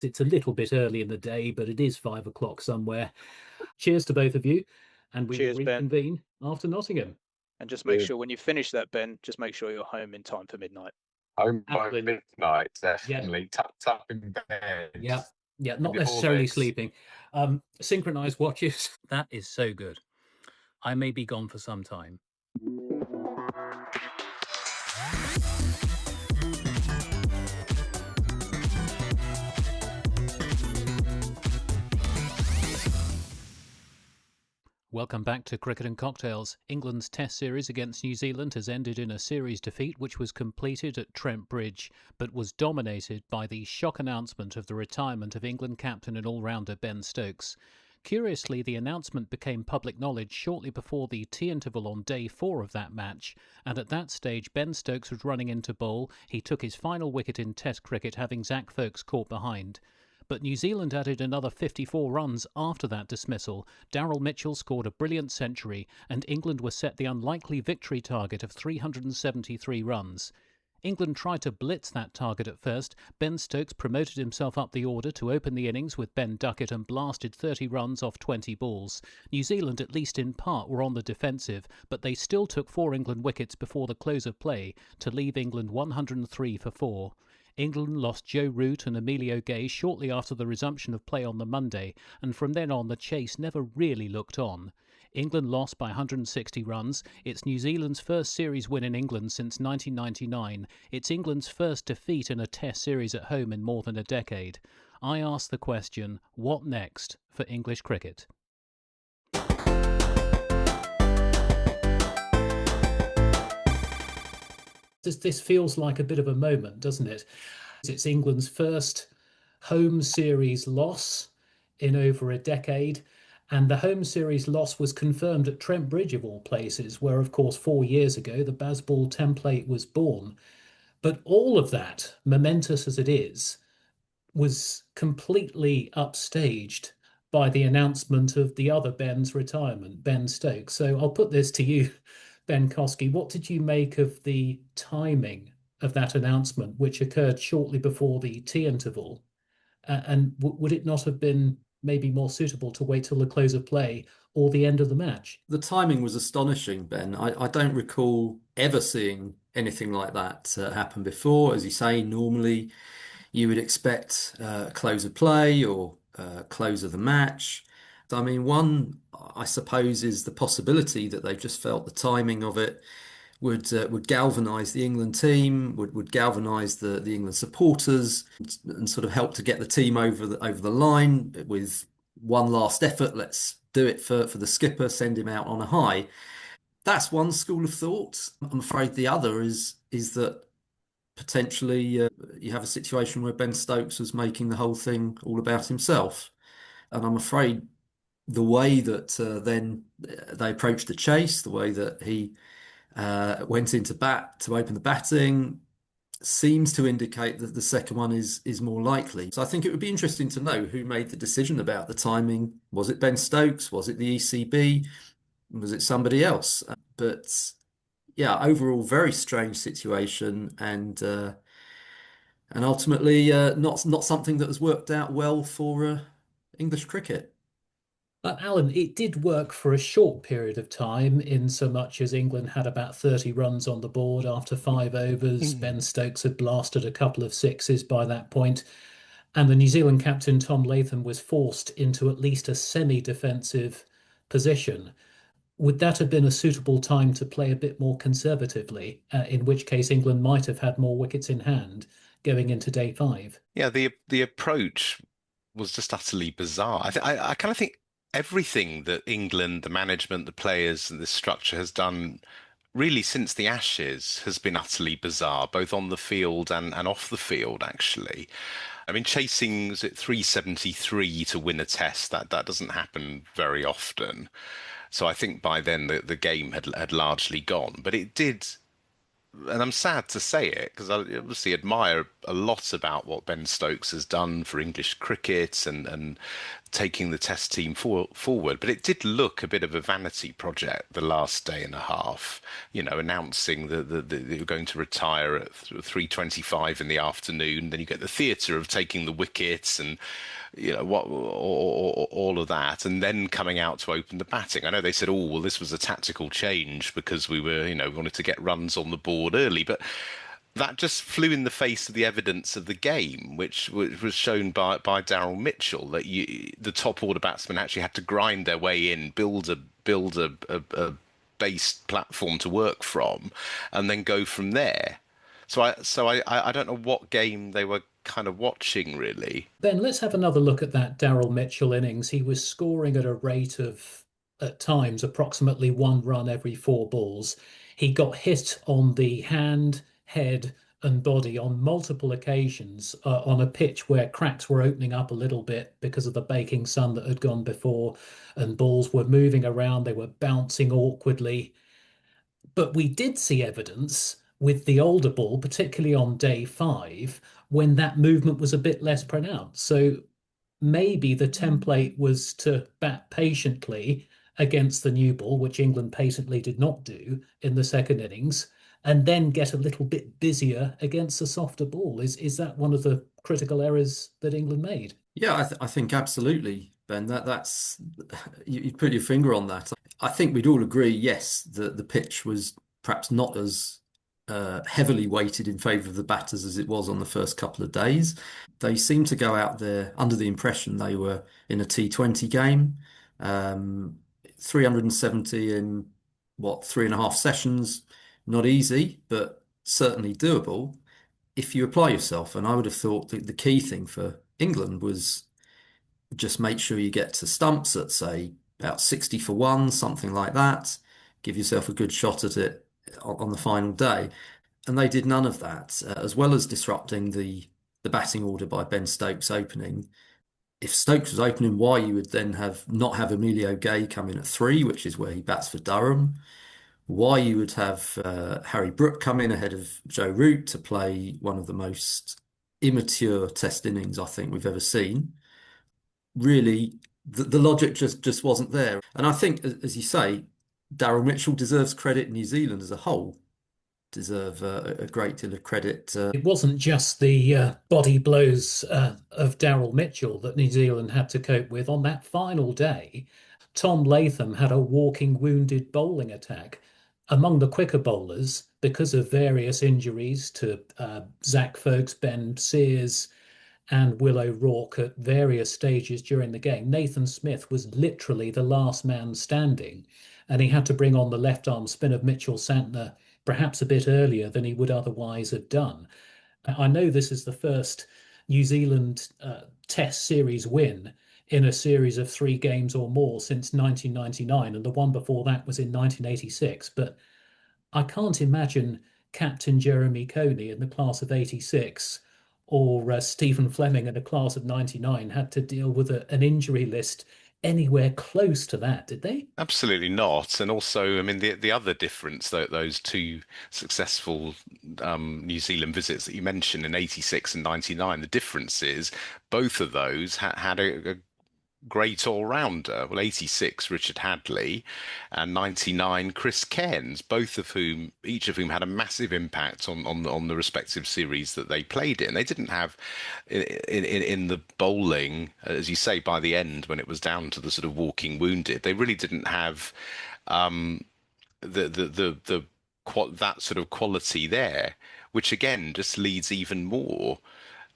It's a little bit early in the day, but it is 5 o'clock somewhere. Cheers to both of you, and we will Cheers, Ben. reconvene after Nottingham. And just make We're sure when you finish that, Ben, just make sure you're home in time for midnight. home by Absolutely. midnight, Yeah, definitely tucked up in bed. yeah, yeah. Not All necessarily this. sleeping. Synchronized watches. That is so good. I may be gone for some time. Welcome back to Cricket and Cocktails. England's Test series against New Zealand has ended in a series defeat which was completed at Trent Bridge, but was dominated by the shock announcement of the retirement of England captain and all-rounder Ben Stokes. Curiously, the announcement became public knowledge shortly before the tea interval on day 4 of that match, and at that stage Ben Stokes was running into bowl. He took his final wicket in Test cricket, having Zach Folkes caught behind. But New Zealand added another 54 runs after that dismissal. Daryl Mitchell scored a brilliant century, and England was set the unlikely victory target of 373 runs. England tried to blitz that target at first. Ben Stokes promoted himself up the order to open the innings with Ben Duckett and blasted 30 runs off 20 balls. New Zealand, at least in part, were on the defensive, but they still took 4 England wickets before the close of play to leave England 103 for 4. England lost Joe Root and Emilio Gay shortly after the resumption of play on the Monday, and from then on the chase never really looked on. England lost by 160 runs. It's New Zealand's first series win in England since 1999. It's England's first defeat in a Test series at home in more than a decade. I ask the question, what next for English cricket? This feels like a bit of a moment, doesn't it? It's England's first home series loss in over a decade. And the home series loss was confirmed at Trent Bridge, of all places, where, of course, 4 years ago, the Bazball template was born. But all of that, momentous as it is, was completely upstaged by the announcement of the other Ben's retirement, Ben Stokes. So I'll put this to you, Ben Kosky. What did you make of the timing of that announcement, which occurred shortly before the tea interval? And would it not have been maybe more suitable to wait till the close of play or the end of the match? The timing was astonishing, Ben. I don't recall ever seeing anything like that happen before. As you say, normally you would expect close of play or close of the match. I mean, one, I suppose, is the possibility that they've just felt the timing of it would galvanise the England team, would galvanise the England supporters, and sort of help to get the team over the line with one last effort. Let's do it for the skipper, send him out on a high. That's one school of thought. I'm afraid the other is that potentially you have a situation where Ben Stokes was making the whole thing all about himself. And I'm afraid the way that then they approached the chase, the way that he went into bat to open the batting, seems to indicate that the second one is more likely. So I think it would be interesting to know who made the decision about the timing. Was it Ben Stokes? Was it the ECB? Was it somebody else? But yeah, overall, very strange situation, and ultimately not something that has worked out well for English cricket. Alan, it did work for a short period of time, in so much as England had about 30 runs on the board after 5 overs. Ben Stokes had blasted a couple of sixes by that point, and the New Zealand captain Tom Latham was forced into at least a semi-defensive position. Would that have been a suitable time to play a bit more conservatively, in which case England might have had more wickets in hand going into day 5? Yeah, the approach was just utterly bizarre. I kind of think everything that England, the management, the players, and the structure has done really since the Ashes has been utterly bizarre, both on the field and off the field, actually. I mean, chasing, was it 373 to win a test? That doesn't happen very often. So I think by then the game had largely gone. But it did, and I'm sad to say it because I obviously admire a lot about what Ben Stokes has done for English cricket and taking the test team forward. But it did look a bit of a vanity project the last day and a half, announcing that you're going to retire at 3:25 in the afternoon. Then you get the theatre of taking the wickets and, all of that, and then coming out to open the batting. I know they said, oh, well, this was a tactical change because we wanted to get runs on the board early, but that just flew in the face of the evidence of the game, which was shown by Daryl Mitchell, that the top order batsmen actually had to grind their way in, build a base platform to work from, and then go from there. So I don't know what game they were kind of watching, really. Ben, let's have another look at that Daryl Mitchell innings. He was scoring at a rate of, at times, approximately 1 run every 4 balls. He got hit on the hand, head, and body on multiple occasions on a pitch where cracks were opening up a little bit because of the baking sun that had gone before, and balls were moving around. They were bouncing awkwardly. But we did see evidence with the older ball, particularly on day 5, when that movement was a bit less pronounced. So maybe the template was to bat patiently against the new ball, which England patiently did not do in the second innings, and then get a little bit busier against a softer ball. Is that one of the critical errors that England made? Yeah, I think absolutely, Ben. That's you put your finger on that. I think we'd all agree, yes, that the pitch was perhaps not as heavily weighted in favour of the batters as it was on the first couple of days. They seemed to go out there under the impression they were in a T20 game. 370 in 3.5 sessions. Not easy, but certainly doable if you apply yourself. And I would have thought that the key thing for England was just make sure you get to stumps at, say, about 60 for 1, something like that. Give yourself a good shot at it on the final day. And they did none of that, as well as disrupting the batting order by Ben Stokes opening. If Stokes was opening, why you would then not have Emilio Gay come in at 3, which is where he bats for Durham. Why you would have Harry Brook come in ahead of Joe Root to play one of the most immature test innings I think we've ever seen. Really, the logic just wasn't there. And I think, as you say, Daryl Mitchell deserves credit. New Zealand as a whole deserve a great deal of credit. It wasn't just the body blows of Daryl Mitchell that New Zealand had to cope with. On that final day, Tom Latham had a walking wounded bowling attack. Among the quicker bowlers, because of various injuries to Zach Folkes, Ben Sears, and Will O'Rourke at various stages during the game, Nathan Smith was literally the last man standing, and he had to bring on the left arm spin of Mitchell Santner perhaps a bit earlier than he would otherwise have done. I know this is the first New Zealand Test series win in a series of 3 games or more since 1999, and the one before that was in 1986. But I can't imagine Captain Jeremy Coney in the class of 86 or Stephen Fleming in the class of 99 had to deal with an injury list anywhere close to that, did they? Absolutely not. And also, I mean, the other difference, those 2 successful New Zealand visits that you mentioned in 86 and 99, the difference is both of those had a great all-rounder. Well, 86, Richard Hadley, and 99, Chris Cairns, each of whom had a massive impact on the respective series that they played in. They didn't have in the bowling, as you say, by the end when it was down to the sort of walking wounded, they really didn't have that sort of quality there, which again just leads even more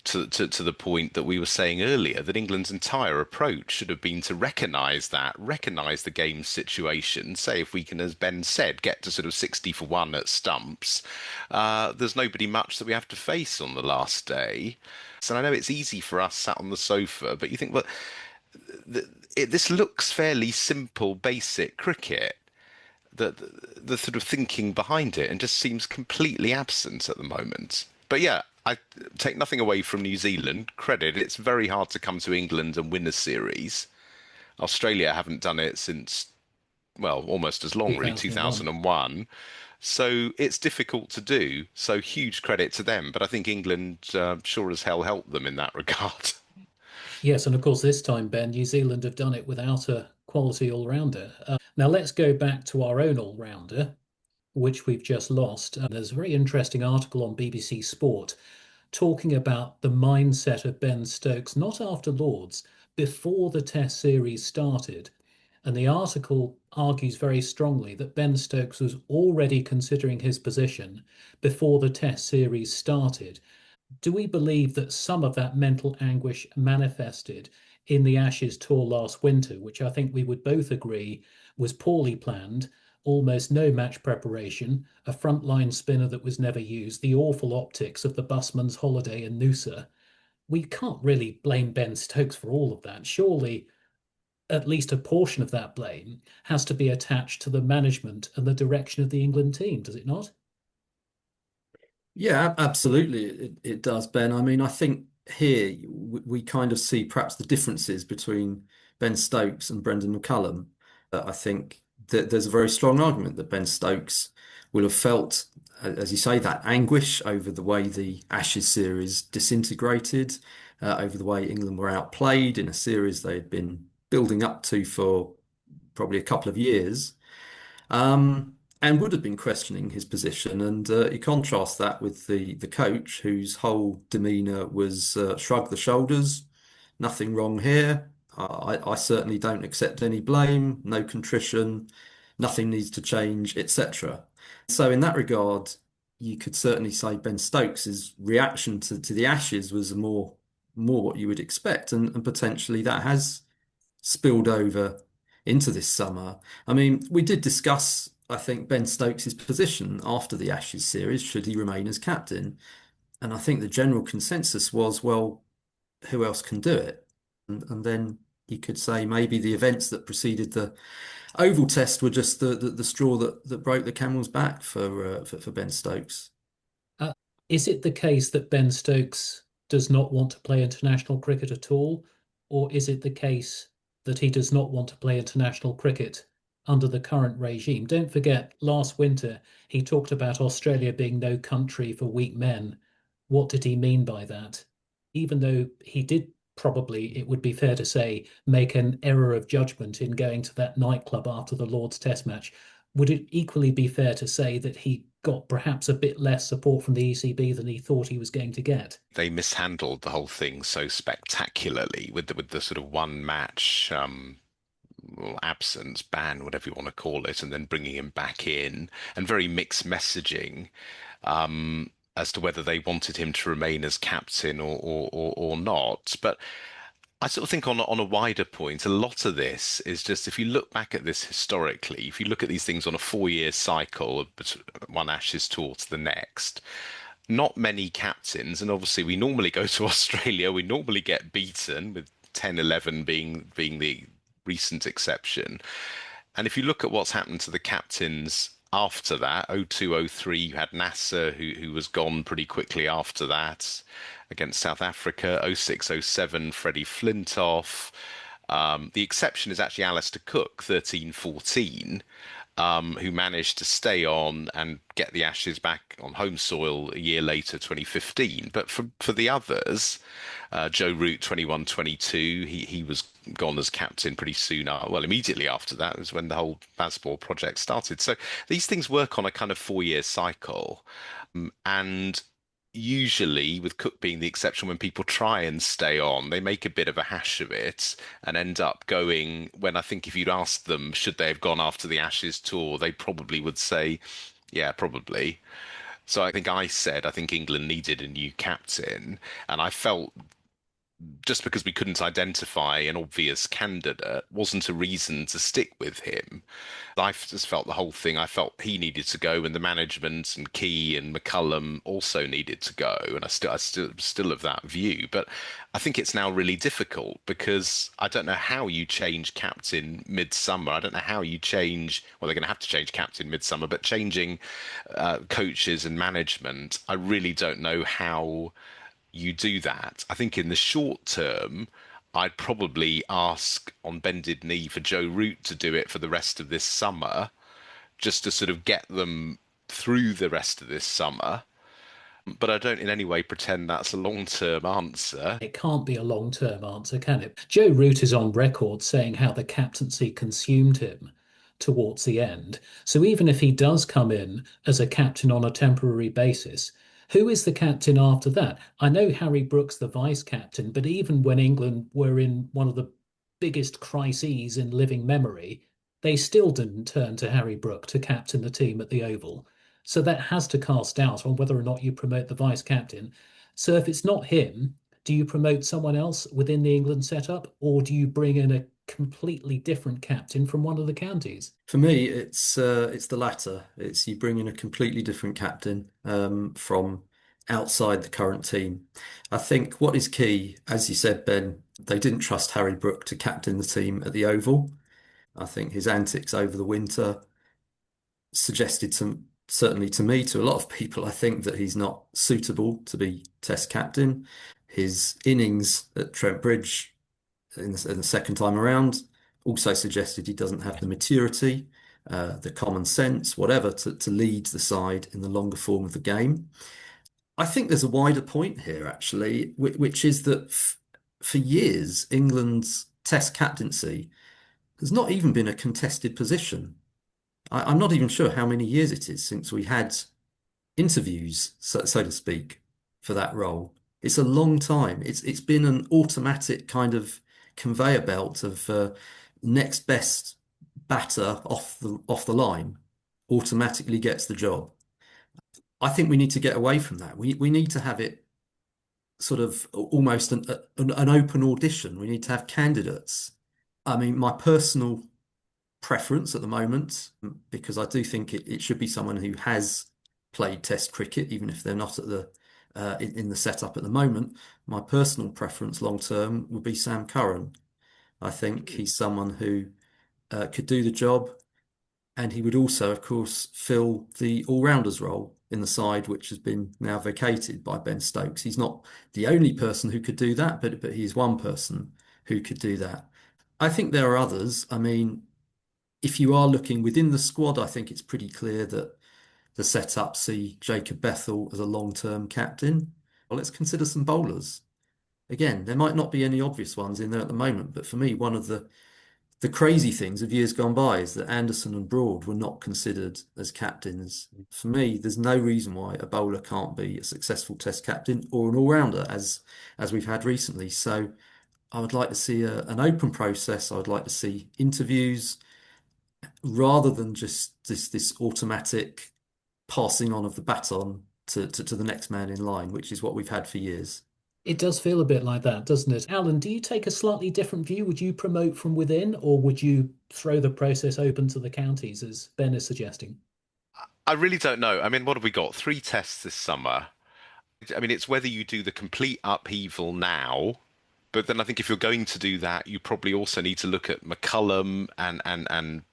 to the point that we were saying earlier, that England's entire approach should have been to recognise the game's situation. Say, if we can, as Ben said, get to sort of 60 for 1 at stumps, there's nobody much that we have to face on the last day. So I know it's easy for us sat on the sofa, but you think, well, this looks fairly simple, basic cricket. The sort of thinking behind it, and just seems completely absent at the moment. But yeah, I take nothing away from New Zealand. Credit, it's very hard to come to England and win a series. Australia haven't done it since, well, almost as long, really, 2001. So it's difficult to do. So huge credit to them. But I think England sure as hell helped them in that regard. Yes, and of course, this time, Ben, New Zealand have done it without a quality all-rounder. Now, let's go back to our own all-rounder, which we've just lost. There's a very interesting article on BBC Sport talking about the mindset of Ben Stokes, not after Lord's, before the Test series started. And the article argues very strongly that Ben Stokes was already considering his position before the Test series started. Do we believe that some of that mental anguish manifested in the Ashes tour last winter, which I think we would both agree was poorly planned, almost no match preparation, a frontline spinner that was never used, the awful optics of the busman's holiday in Noosa? We can't really blame Ben Stokes for all of that. Surely at least a portion of that blame has to be attached to the management and the direction of the England team, does it not? Yeah, absolutely, it does, Ben. I mean, I think here we kind of see perhaps the differences between Ben Stokes and Brendon McCullum. I think that there's a very strong argument that Ben Stokes will have felt, as you say, that anguish over the way the Ashes series disintegrated, over the way England were outplayed in a series they had been building up to for probably a couple of years. And would have been questioning his position. And you contrast that with the coach, whose whole demeanour was shrug the shoulders, nothing wrong here. I certainly don't accept any blame, no contrition, nothing needs to change, etc. So in that regard, you could certainly say Ben Stokes's reaction to the Ashes was more what you would expect, and potentially that has spilled over into this summer. I mean, we did discuss, I think, Ben Stokes' position after the Ashes series, should he remain as captain? And I think the general consensus was, well, who else can do it? And then you could say maybe the events that preceded the Oval Test were just the straw that broke the camel's back for Ben Stokes. Uh, is it the case that Ben Stokes does not want to play international cricket at all, or is it the case that he does not want to play international cricket under the current regime? Don't forget, last winter he talked about Australia being no country for weak men. What did he mean by that? Even though he did probably, it would be fair to say, make an error of judgment in going to that nightclub after the Lord's Test match, would it equally be fair to say that he got perhaps a bit less support from the ECB than he thought he was going to get? They mishandled the whole thing so spectacularly with the sort of one match absence, ban, whatever you want to call it, and then bringing him back in, and very mixed messaging as to whether they wanted him to remain as captain or not. But I sort of think on a wider point, a lot of this is just if you look back at this historically, if you look at these things on a 4 year cycle, one Ashes tour to the next, not many captains, and obviously we normally go to Australia, we normally get beaten with 10, 11 being the recent exception. And if you look at what's happened to the captains after that, 0203, you had Nasser, who was gone pretty quickly after that against South Africa. 0607, Freddie Flintoff. The exception is actually Alistair Cook, 1314, who managed to stay on and get the Ashes back on home soil a year later, 2015. But for the others, Joe Root, 21-22, he was gone as captain pretty soon. Well, immediately after that was when the whole Bazball project started. So these things work on a kind of 4 year cycle. And usually, with Cook being the exception, when people try and stay on, they make a bit of a hash of it and end up going. When I think if you'd asked them, should they have gone after the Ashes tour, they probably would say, yeah, probably. So I think England needed a new captain, and I felt just because we couldn't identify an obvious candidate wasn't a reason to stick with him. I just felt the whole thing. I felt he needed to go, and the management and Key and McCullum also needed to go. And I still of that view. But I think it's now really difficult because I don't know how you change captain midsummer. I don't know how you change. Well, they're going to have to change captain midsummer, but changing coaches and management, I really don't know how you do that. I think in the short term, I'd probably ask on bended knee for Joe Root to do it for the rest of this summer, just to sort of get them through the rest of this summer. But I don't in any way pretend that's a long-term answer. It can't be a long-term answer, can it? Joe Root is on record saying how the captaincy consumed him towards the end. So even if he does come in as a captain on a temporary basis, who is the captain after that? I know Harry Brooks, the vice captain, but even when England were in one of the biggest crises in living memory, they still didn't turn to Harry Brooke to captain the team at the Oval. So that has to cast doubt on whether or not you promote the vice captain. So if it's not him, do you promote someone else within the England setup, or do you bring in a completely different captain from one of the counties? For me, it's the latter. It's you bring in a completely different captain from outside the current team. I think what is key, as you said, Ben, they didn't trust Harry Brooke to captain the team at the Oval. I think his antics over the winter suggested certainly to me, to a lot of people, I think that he's not suitable to be Test captain. His innings at Trent Bridge in the second time around also suggested he doesn't have the maturity, the common sense, whatever, to lead the side in the longer form of the game. I think there's a wider point here, actually, which is that for years, England's Test captaincy has not even been a contested position. I'm not even sure how many years it is since we had interviews, so to speak, for that role. It's a long time. It's been an automatic kind of conveyor belt of next best batter off the line automatically gets the job. I think we need to get away from that. We need to have it sort of almost an open audition. We need to have candidates. I mean, my personal preference at the moment, because I do think it should be someone who has played Test cricket, even if they're not at the in the setup at the moment. My personal preference long term would be Sam Curran. I think he's someone who could do the job, and he would also, of course, fill the all-rounders role in the side, which has been now vacated by Ben Stokes. He's not the only person who could do that, but he's one person who could do that. I think there are others. I mean, if you are looking within the squad, I think it's pretty clear that the setup see Jacob Bethell as a long-term captain. Well, let's consider some bowlers. Again, there might not be any obvious ones in there at the moment, but for me, one of the crazy things of years gone by is that Anderson and Broad were not considered as captains. For me, there's no reason why a bowler can't be a successful Test captain or an all-rounder as we've had recently. So I would like to see an open process. I would like to see interviews rather than just this automatic passing on of the baton to the next man in line, which is what we've had for years. It does feel a bit like that, doesn't it? Alan, do you take a slightly different view? Would you promote from within, or would you throw the process open to the counties, as Ben is suggesting? I really don't know. I mean, what have we got? 3 tests this summer. I mean, it's whether you do the complete upheaval now, but then I think if you're going to do that, you probably also need to look at McCullum and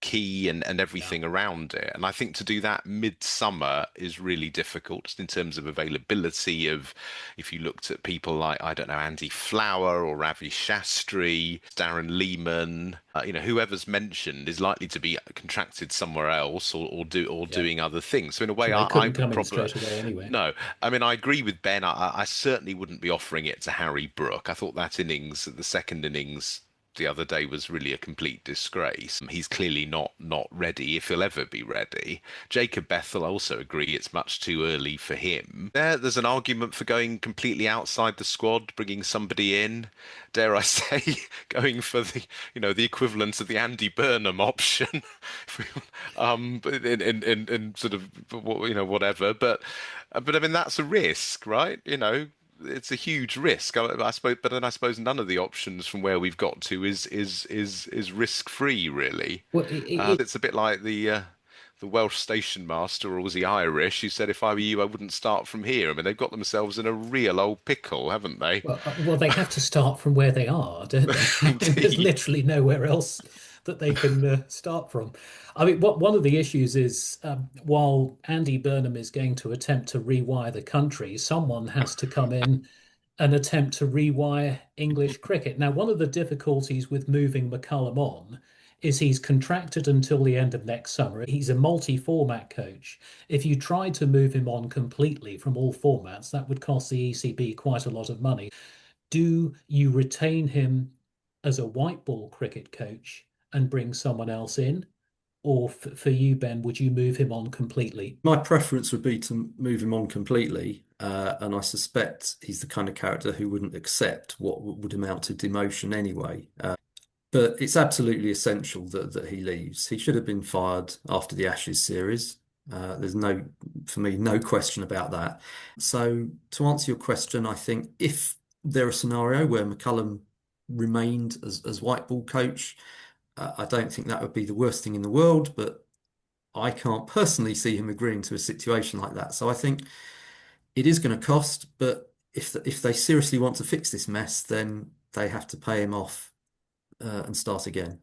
Key and Yeah. everything around it. And I think to do that midsummer is really difficult just in terms of availability of if you looked at people like, I don't know, Andy Flower or Ravi Shastri, Darren Lehman, whoever's mentioned is likely to be contracted somewhere else or Yeah. doing other things. So in a way, So they I couldn't come would in probably straight away anyway. no. I mean, I agree with Ben. I certainly wouldn't be offering it to Harry Brooke. I thought that innings, the second innings the other day was really a complete disgrace. He's clearly not ready, if he'll ever be ready. Jacob Bethell, I also agree it's much too early for him. There's an argument for going completely outside the squad, bringing somebody in. Dare I say, going for the equivalent of the Andy Burnham option, in sort of whatever. But I mean that's a risk, right? It's a huge risk. I suppose, but then I suppose none of the options from where we've got to is risk free, really. Well, It's a bit like the Welsh station master, or was he Irish? Who said, "If I were you, I wouldn't start from here." I mean, they've got themselves in a real old pickle, haven't they? well, they have to start from where they are, don't they? I mean, there's Indeed. literally nowhere else that they can start from. I mean, one of the issues is while Andy Burnham is going to attempt to rewire the country, someone has to come in and attempt to rewire English cricket. Now, one of the difficulties with moving McCullum on is he's contracted until the end of next summer. He's a multi-format coach. If you tried to move him on completely from all formats, that would cost the ECB quite a lot of money. Do you retain him as a white ball cricket coach and bring someone else in? Or for you, Ben, would you move him on completely? My preference would be to move him on completely, and I suspect he's the kind of character who wouldn't accept what would amount to demotion anyway. But it's absolutely essential that he leaves. He should have been fired after the Ashes series. There's no, for me, no question about that. So to answer your question, I think if there a scenario where McCullum remained as white ball coach, I don't think that would be the worst thing in the world, but I can't personally see him agreeing to a situation like that. So I think it is going to cost, but if they seriously want to fix this mess, then they have to pay him off and start again.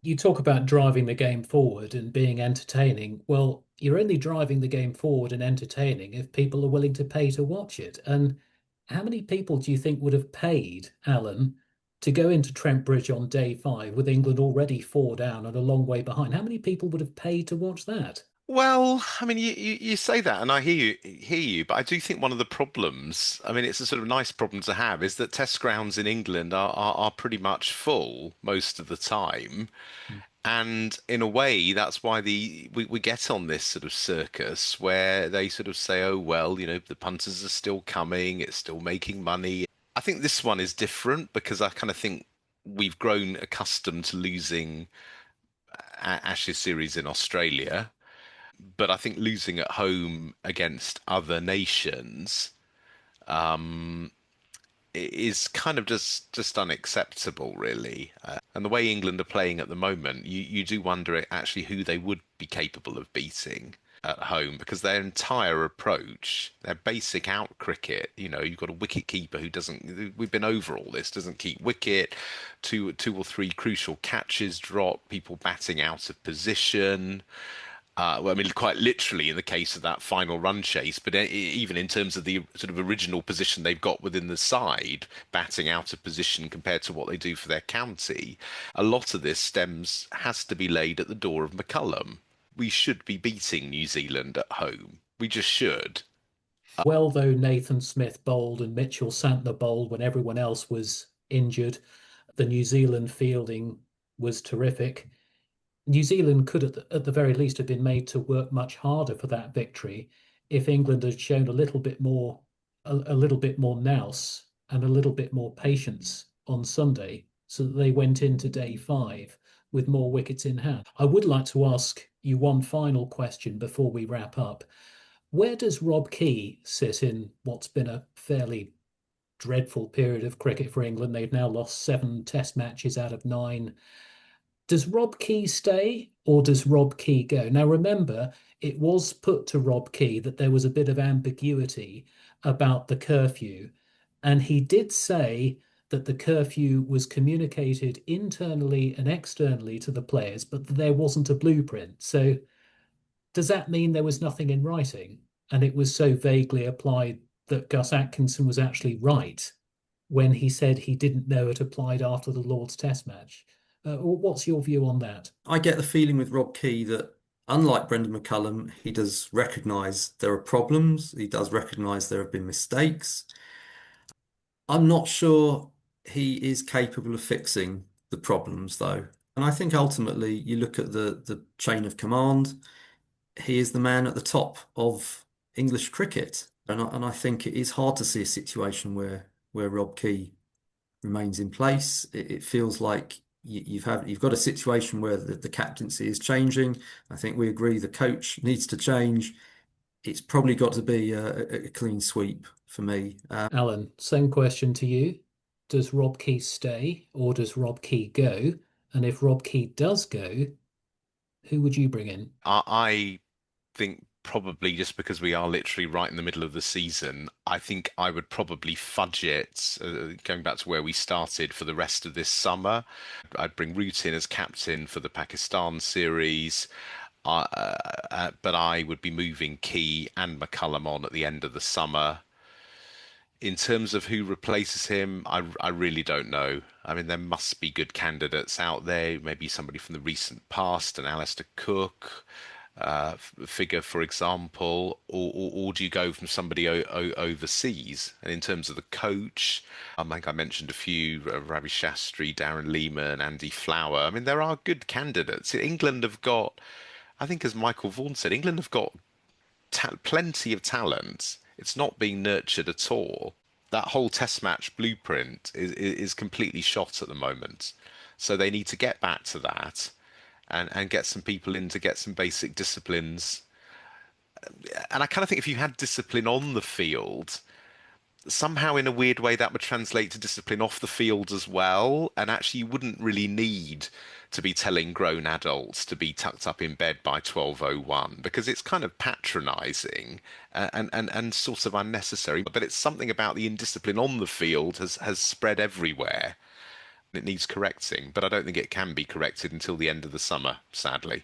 You talk about driving the game forward and being entertaining. Well, you're only driving the game forward and entertaining if people are willing to pay to watch it. And how many people do you think would have paid, Alan, to go into Trent Bridge on day 5 with England already 4 down and a long way behind? How many people would have paid to watch that? Well, I mean, you say that, and I hear you, but I do think one of the problems, I mean, it's a sort of nice problem to have, is that test grounds in England are pretty much full most of the time. And in a way, that's why we get on this sort of circus where they sort of say, oh, well, the punters are still coming, it's still making money. I think this one is different because I kind of think we've grown accustomed to losing Ashes series in Australia. But I think losing at home against other nations is kind of just unacceptable, really. And the way England are playing at the moment, you do wonder actually who they would be capable of beating at home because their entire approach, their basic out cricket, you've got a wicket keeper who doesn't, we've been over all this, doesn't keep wicket, two or three crucial catches drop, people batting out of position. Well, I mean, quite literally in the case of that final run chase, but even in terms of the sort of original position they've got within the side, batting out of position compared to what they do for their county, a lot of this has to be laid at the door of McCullum. We should be beating New Zealand at home. We just should. Well, though Nathan Smith bowled and Mitchell Santner bowled when everyone else was injured, the New Zealand fielding was terrific. New Zealand could, at the very least, have been made to work much harder for that victory if England had shown a little bit more nous and a little bit more patience on Sunday, so that they went into day 5 with more wickets in hand. I would like to ask you one final question before we wrap up. Where does Rob Key sit in what's been a fairly dreadful period of cricket for England? They've now lost 7 Test matches out of 9. Does Rob Key stay or does Rob Key go? Now, remember, it was put to Rob Key that there was a bit of ambiguity about the curfew. And he did say that the curfew was communicated internally and externally to the players, but that there wasn't a blueprint. So does that mean there was nothing in writing? And it was so vaguely applied that Gus Atkinson was actually right when he said he didn't know it applied after the Lord's Test match. What's your view on that? I get the feeling with Rob Key that, unlike Brendon McCullum, he does recognise there are problems. He does recognise there have been mistakes. I'm not sure he is capable of fixing the problems, though. And I think ultimately, you look at the chain of command, he is the man at the top of English cricket. And I think it is hard to see a situation where Rob Key remains in place. It feels like you've got a situation where the captaincy is changing. I think we agree the coach needs to change. It's probably got to be a clean sweep for me. Alan, same question to you. Does Rob Key stay or does Rob Key go? And if Rob Key does go, who would you bring in? I think probably just because we are literally right in the middle of the season, I think I would probably fudge it, going back to where we started for the rest of this summer. I'd bring Root in as captain for the Pakistan series, but I would be moving Key and McCullum on at the end of the summer. In terms of who replaces him, I really don't know. I mean, there must be good candidates out there. Maybe somebody from the recent past, an Alistair Cook figure, for example, or do you go from somebody overseas? And in terms of the coach, I think I mentioned a few: Ravi Shastri, Darren Lehman, Andy Flower. I mean, there are good candidates. England have got, I think, as Michael Vaughan said, England have got plenty of talent. It's not being nurtured at all. That whole test match blueprint is completely shot at the moment. So they need to get back to that and get some people in to get some basic disciplines. And I kind of think if you had discipline on the field, somehow in a weird way that would translate to discipline off the field as well. And actually you wouldn't really need to be telling grown adults to be tucked up in bed by 12:01 because it's kind of patronizing and sort of unnecessary. But it's something about the indiscipline on the field has spread everywhere. It needs correcting, but I don't think it can be corrected until the end of the summer, sadly.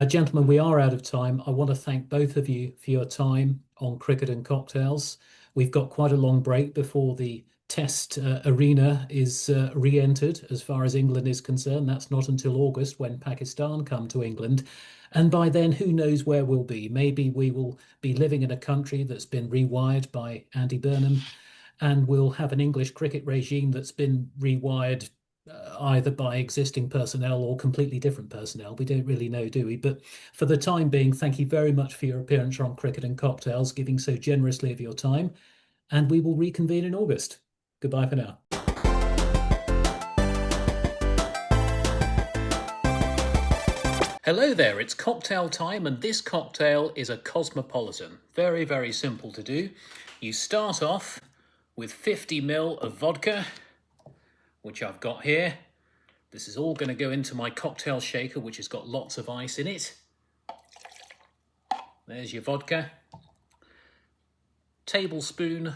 Gentlemen, we are out of time. I want to thank both of you for your time on Cricket and Cocktails. We've got quite a long break before the test arena is re-entered as far as England is concerned. That's not until August when Pakistan come to England. And by then, who knows where we'll be? Maybe we will be living in a country that's been rewired by Andy Burnham, and we'll have an English cricket regime that's been rewired either by existing personnel or completely different personnel. We don't really know, do we? But for the time being, thank you very much for your appearance on Cricket and Cocktails, giving so generously of your time. And we will reconvene in August. Goodbye for now. Hello there, it's cocktail time, and this cocktail is a Cosmopolitan. Very, very simple to do. You start off with 50 ml of vodka, which I've got here. This is all going to go into my cocktail shaker, which has got lots of ice in it. There's your vodka. Tablespoon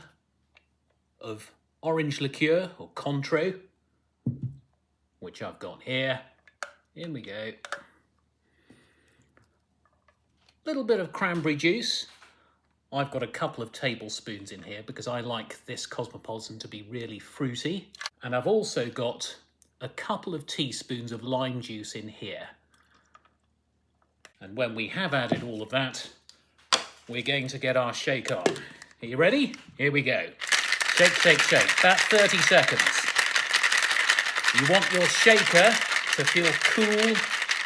of orange liqueur, or Cointreau, which I've got here. In we go. Little bit of cranberry juice. I've got a couple of tablespoons in here because I like this Cosmopolitan to be really fruity. And I've also got a couple of teaspoons of lime juice in here. And when we have added all of that, we're going to get our shake on. Are you ready? Here we go. Shake, shake, shake. About 30 seconds. You want your shaker to feel cool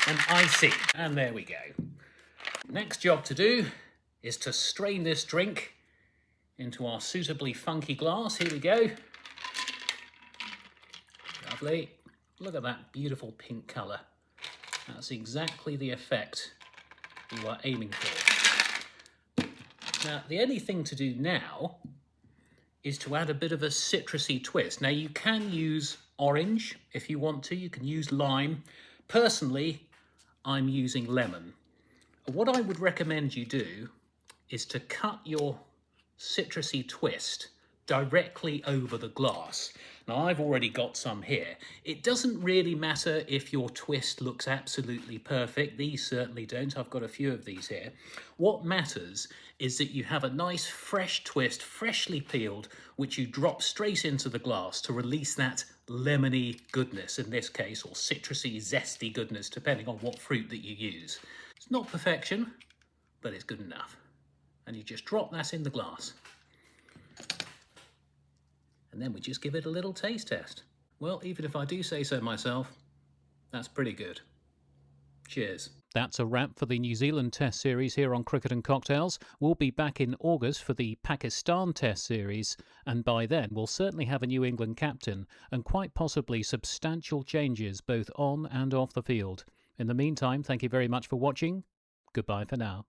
and icy. And there we go. Next job to do is to strain this drink into our suitably funky glass. Here we go. Lovely. Look at that beautiful pink colour. That's exactly the effect we were aiming for. Now, the only thing to do now is to add a bit of a citrusy twist. Now, you can use orange if you want to. You can use lime. Personally, I'm using lemon. What I would recommend you do is to cut your citrusy twist directly over the glass. Now, I've already got some here. It doesn't really matter if your twist looks absolutely perfect. These certainly don't. I've got a few of these here. What matters is that you have a nice fresh twist, freshly peeled, which you drop straight into the glass to release that lemony goodness in this case, or citrusy, zesty goodness, depending on what fruit that you use. It's not perfection, but it's good enough. And you just drop that in the glass. And then we just give it a little taste test. Well, even if I do say so myself, that's pretty good. Cheers. That's a wrap for the New Zealand Test Series here on Cricket and Cocktails. We'll be back in August for the Pakistan Test Series, and by then we'll certainly have a new England captain and quite possibly substantial changes both on and off the field. In the meantime, thank you very much for watching. Goodbye for now.